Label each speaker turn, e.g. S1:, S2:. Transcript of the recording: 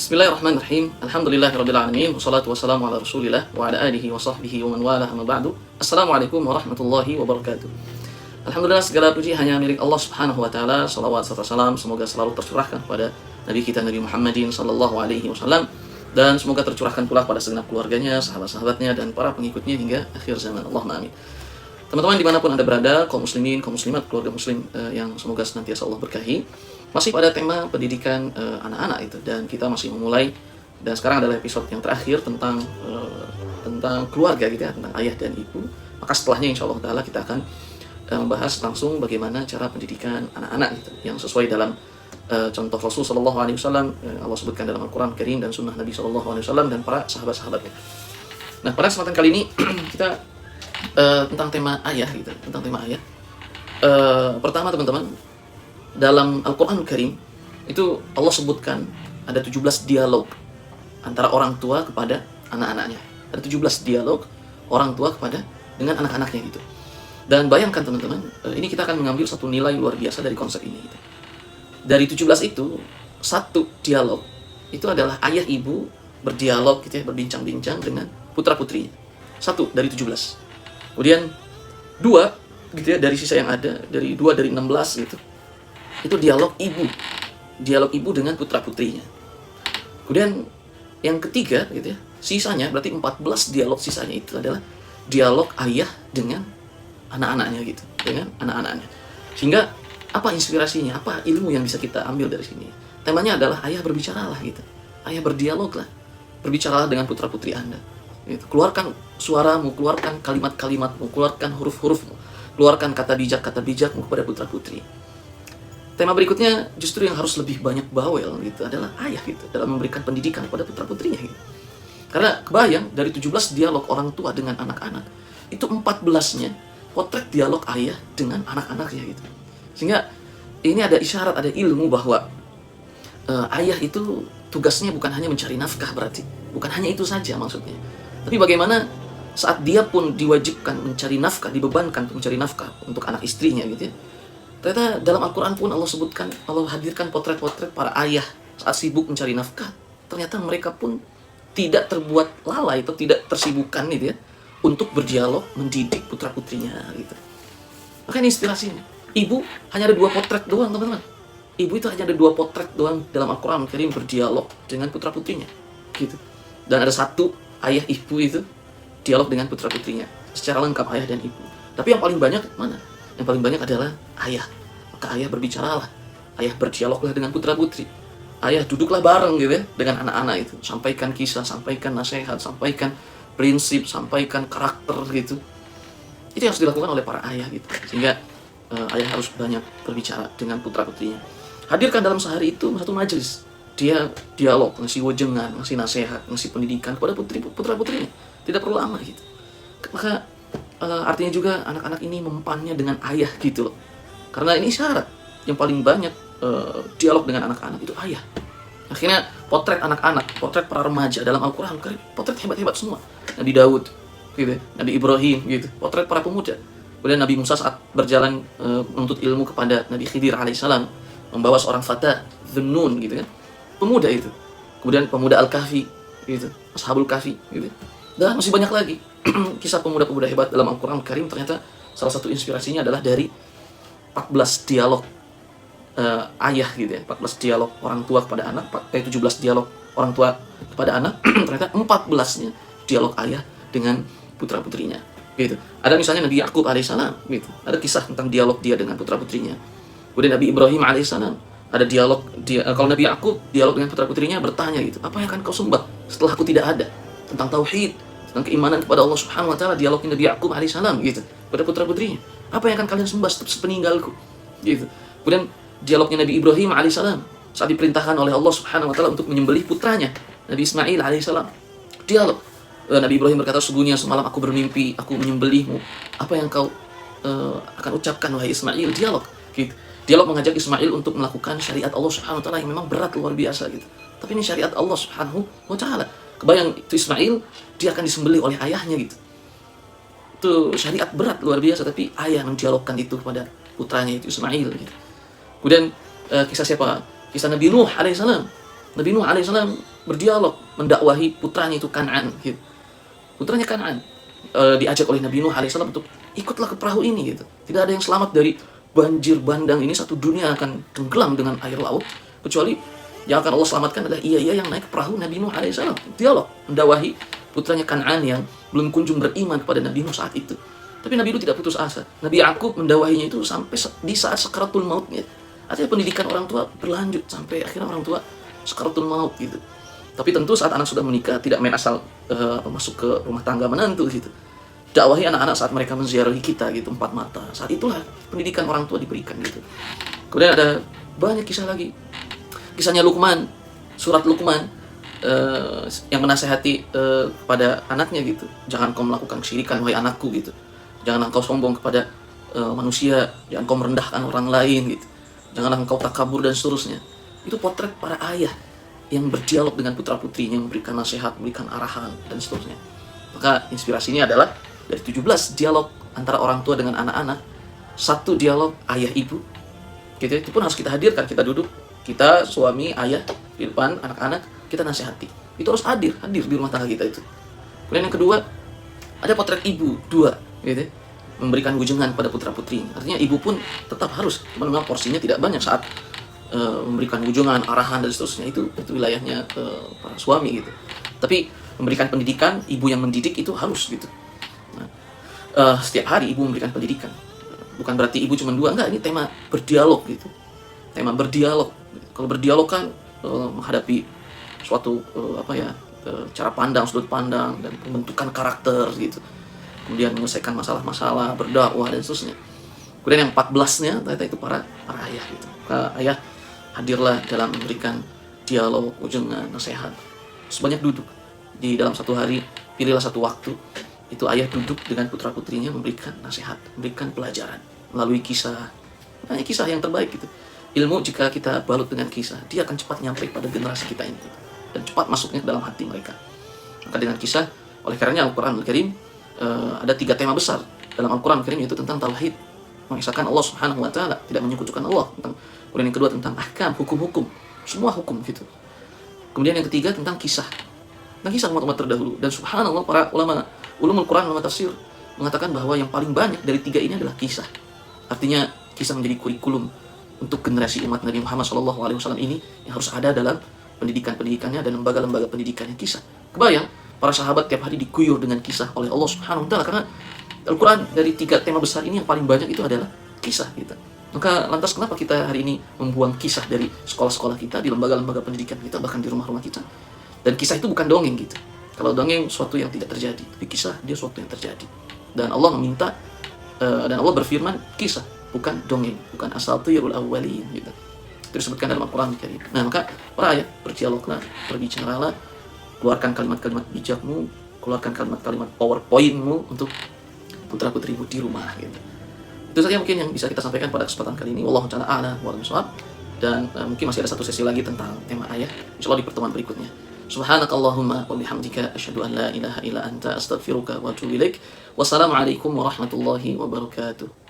S1: Bismillahirrahmanirrahim. Alhamdulillahirabbil alamin wassalatu wassalamu ala Rasulillah wa ala alihi wa sahbihi wa man walah amma ba'du. Assalamualaikum warahmatullahi wabarakatuh. Alhamdulillah, segala puji hanya milik Allah Subhanahu wa taala. Shalawat serta salam semoga selalu tercurahkan kepada Nabi kita Nabi Muhammadin sallallahu alaihi wasallam, dan semoga tercurahkan pula pada segenap keluarganya, sahabat-sahabatnya, dan para pengikutnya hingga akhir zaman. Allahumma amin. Teman-teman dimanapun Anda berada, kaum muslimin, kaum muslimat, keluarga muslim yang semoga senantiasa Allah berkahi, masih pada tema pendidikan anak-anak itu, dan kita masih memulai, dan sekarang adalah episode yang terakhir tentang keluarga gitu ya, tentang ayah dan ibu. Maka setelahnya insya Allah Ta'ala kita akan membahas langsung bagaimana cara pendidikan anak-anak gitu, yang sesuai dalam contoh Rasul Sallallahu Alaihi Wasallam, Allah sebutkan dalam Al-Quran Karim, dan Sunnah Nabi Sallallahu Alaihi Wasallam dan para sahabat-sahabatnya. Nah, pada kesempatan kali ini kita tentang tema ayah gitu, tentang tema ayah. Pertama teman-teman, dalam Al-Quran Karim itu Allah sebutkan ada 17 dialog antara orang tua kepada anak-anaknya. Ada 17 dialog orang tua kepada dengan anak-anaknya gitu. Dan bayangkan teman-teman, ini kita akan mengambil satu nilai luar biasa dari konsep ini gitu. Dari 17 itu, satu dialog itu adalah ayah ibu berdialog gitu ya, berbincang-bincang dengan putra-putrinya. Satu dari 17. Kemudian dua gitu ya, dari sisa yang ada, dari 2 dari 16 gitu, itu dialog ibu dengan putra-putrinya. Kemudian yang ketiga gitu ya, sisanya berarti 14 dialog sisanya itu adalah dialog ayah dengan anak-anaknya gitu, dengan anak-anaknya. Sehingga apa inspirasinya, apa ilmu yang bisa kita ambil dari sini? Temanya adalah ayah berbicaralah gitu. Ayah berdialoglah. Berbicaralah dengan putra-putri Anda. Gitu. Keluarkan suaramu, keluarkan kalimat-kalimatmu, keluarkan huruf-hurufmu, keluarkan kata bijakmu kepada putra-putri. Tema berikutnya justru yang harus lebih banyak bawel gitu adalah ayah gitu, dalam memberikan pendidikan kepada putra-putrinya gitu. Karena kebayang dari 17 dialog orang tua dengan anak-anak, itu 14-nya potret dialog ayah dengan anak-anaknya gitu. Sehingga ini ada isyarat, ada ilmu bahwa ayah itu tugasnya bukan hanya mencari nafkah, berarti bukan hanya itu saja maksudnya. Tapi bagaimana saat dia pun diwajibkan mencari nafkah, dibebankan untuk mencari nafkah untuk anak istrinya gitu ya. Ternyata dalam Al-Quran pun Allah sebutkan, Allah hadirkan potret-potret para ayah saat sibuk mencari nafkah. Ternyata mereka pun tidak terbuat lalai atau tidak tersibukkan gitu ya, untuk berdialog, mendidik putra-putrinya gitu. Maka ini inspirasinya. Ibu hanya ada 2 potret doang teman-teman. Ibu itu hanya ada 2 potret doang dalam Al-Quran Karim berdialog dengan putra-putrinya gitu. Dan ada satu ayah ibu itu dialog dengan putra-putrinya secara lengkap, ayah dan ibu. Tapi yang paling banyak mana? Yang paling banyak adalah ayah. Maka ayah berbicaralah, ayah berdialoglah dengan putra-putri. Ayah duduklah bareng gitu ya dengan anak-anak itu, sampaikan kisah, sampaikan nasihat, sampaikan prinsip, sampaikan karakter gitu. Itu yang harus dilakukan oleh para ayah gitu. Sehingga ayah harus banyak berbicara dengan putra-putrinya. Hadirkan dalam sehari itu satu majelis. Dia dialog, ngasih wejengan, ngasih nasihat, ngasih pendidikan kepada putra-putrinya. Tidak perlu lama gitu. Maka artinya juga anak-anak ini mempannya dengan ayah gitu loh. Karena ini syarat yang paling banyak dialog dengan anak-anak itu ayah. Akhirnya potret anak-anak, potret para remaja dalam Al-Quran, potret hebat-hebat semua. Nabi Daud, gitu, Nabi Ibrahim, gitu, potret para pemuda. Kemudian Nabi Musa saat berjalan menuntut ilmu kepada Nabi Khidir alaihissalam, membawa seorang fata, Dhunnun, gitu kan, pemuda itu. Kemudian pemuda Al-Kahfi, gitu, Ashabul Kahfi, gitu. Dan masih banyak lagi kisah pemuda-pemuda hebat dalam Al-Quran Karim. Ternyata salah satu inspirasinya adalah dari 14 dialog ayah gitu ya, 14 dialog orang tua kepada anak, 17 dialog orang tua kepada anak. Ternyata 14-nya dialog ayah dengan putra-putrinya gitu. Ada misalnya Nabi Yakub alaihissalam gitu, ada kisah tentang dialog dia dengan putra-putrinya. Kemudian Nabi Ibrahim alaihissalam ada dialog kalau Nabi Yakub dialog dengan putra-putrinya, bertanya gitu, apa yang akan kau sembah setelah aku tidak ada, tentang tauhid, tentang keimanan kepada Allah Subhanahu wa taala. Dialognya Nabi Yakub alaihissalam gitu pada putra-putrinya, apa yang akan kalian sembah sepeninggalku gitu. Kemudian dialognya Nabi Ibrahim alaihissalam saat diperintahkan oleh Allah Subhanahu wa taala untuk menyembelih putranya Nabi Ismail alaihissalam. Dialog, Nabi Ibrahim berkata, sungguhnya semalam aku bermimpi aku menyembelihmu, apa yang kau akan ucapkan wahai Ismail. Dialog gitu. Dialog mengajak Ismail untuk melakukan syariat Allah Subhanahu wa taala yang memang berat luar biasa gitu. Tapi ini syariat Allah Subhanahu wa taala. Kebayang itu Ismail, dia akan disembelih oleh ayahnya gitu. Itu syariat berat luar biasa, tapi ayah mendialogkan itu kepada putranya itu Ismail gitu. Kemudian kisah siapa? Kisah Nabi Nuh alaihissalam. Nabi Nuh alaihissalam berdialog, mendakwahi putranya itu Kan'an gitu. Putranya Kan'an diajak oleh Nabi Nuh alaihissalam untuk ikutlah ke perahu ini gitu. Tidak ada yang selamat dari banjir bandang ini, satu dunia akan tenggelam dengan air laut, kecuali yang akan Allah selamatkan adalah ia yang naik ke perahu Nabi Nuh alaihissalam. Dialog, mendakwahi putranya Kan'an yang belum kunjung beriman kepada Nabi Nuh saat itu. Tapi Nabi Nuh tidak putus asa. Nabi Yakub mendakwahinya itu sampai di saat sakaratul mautnya. Artinya pendidikan orang tua berlanjut sampai akhirnya orang tua sakaratul maut gitu. Tapi tentu saat anak sudah menikah tidak main asal masuk ke rumah tangga menantu gitu. Dakwahi anak-anak saat mereka menziarahi kita gitu, empat mata. Saat itulah pendidikan orang tua diberikan gitu. Kemudian ada banyak kisah lagi. Kisahnya Luqman, surat Luqman yang menasehati kepada anaknya gitu. Jangan kau melakukan kesyirikan wahai anakku gitu. Jangan engkau sombong kepada manusia, jangan kau merendahkan orang lain gitu. Janganlah engkau takabur dan seterusnya. Itu potret para ayah yang berdialog dengan putra-putrinya, memberikan nasihat, memberikan arahan, dan seterusnya. Maka inspirasinya adalah dari 17 dialog antara orang tua dengan anak-anak, satu dialog ayah ibu, gitu. Itu pun harus kita hadirkan, kita duduk, kita suami, ayah, di depan anak-anak, kita nasihati. Itu harus hadir di rumah tangga kita itu. Kemudian yang kedua, ada potret ibu, dua, gitu, memberikan wujudan pada putra-putri. Artinya ibu pun tetap harus, memang porsinya tidak banyak saat memberikan wujudan, arahan dan seterusnya, itu wilayahnya para suami gitu. Tapi memberikan pendidikan, ibu yang mendidik itu harus gitu. Nah, setiap hari ibu memberikan pendidikan. Bukan berarti ibu cuma dua, enggak, ini tema berdialog gitu. Tema berdialog. Kalau berdialog kan menghadapi suatu cara pandang, sudut pandang, dan pembentukan karakter gitu. Kemudian menyelesaikan masalah-masalah, berdakwah dan seterusnya. Kemudian yang 14-nya ternyata itu para ayah gitu. Ayah hadirlah dalam memberikan dialog, ujangan, nasihat. Sebanyak duduk di dalam satu hari, pilihlah satu waktu, itu ayah duduk dengan putra-putrinya memberikan nasihat, memberikan pelajaran melalui kisah. Banyak kisah yang terbaik gitu. Ilmu jika kita balut dengan kisah, dia akan cepat nyampe pada generasi kita ini dan cepat masuknya ke dalam hati mereka. Maka dengan kisah, oleh karenanya Al-Quran Al-Karim ada 3 tema besar dalam Al-Quran Al-Karim, yaitu tentang tauhid, mengisahkan Allah Subhanahu wa taala, tidak menyekutukan Allah. Kemudian yang kedua tentang ahkam, hukum-hukum, semua hukum gitu. Kemudian yang ketiga tentang kisah. Tentang kisah umat-umat terdahulu. Dan subhanallah, para ulama ulumul Quran, ulama tafsir mengatakan bahwa yang paling banyak dari 3 ini adalah kisah. Artinya kisah menjadi kurikulum untuk generasi umat Nabi Muhammad SAW ini yang harus ada dalam pendidikan-pendidikannya dan lembaga-lembaga pendidikannya, kisah. Kebayang para sahabat tiap hari diguyur dengan kisah oleh Allah Subhanahu wa taala, karena Al-Quran dari 3 tema besar ini yang paling banyak itu adalah kisah gitu. Maka lantas kenapa kita hari ini membuang kisah dari sekolah-sekolah kita, di lembaga-lembaga pendidikan kita, bahkan di rumah-rumah kita? Dan kisah itu bukan dongeng gitu. Kalau dongeng suatu yang tidak terjadi, tapi kisah dia suatu yang terjadi. Dan Allah meminta dan Allah berfirman kisah, bukan dongeng, bukan asatirul awwalin gitu. Itu disebutkan dalam Al-Quran Al-Karim. Nah, maka para ayat berdialoglah, berbicaralah, keluarkan kalimat-kalimat bijakmu, keluarkan kalimat-kalimat PowerPoint-mu untuk putra-putrimu di rumah gitu. Itu saja mungkin yang bisa kita sampaikan pada kesempatan kali ini. Wallahu ta'ala a'la wa bishawab. Dan mungkin masih ada satu sesi lagi tentang tema ayah, insyaallah di pertemuan berikutnya. Subhanakallahumma wa bihamdika asyhadu an la ilaha illa anta astaghfiruka wa atubu ilaik. Wassalamualaikum warahmatullahi wabarakatuh.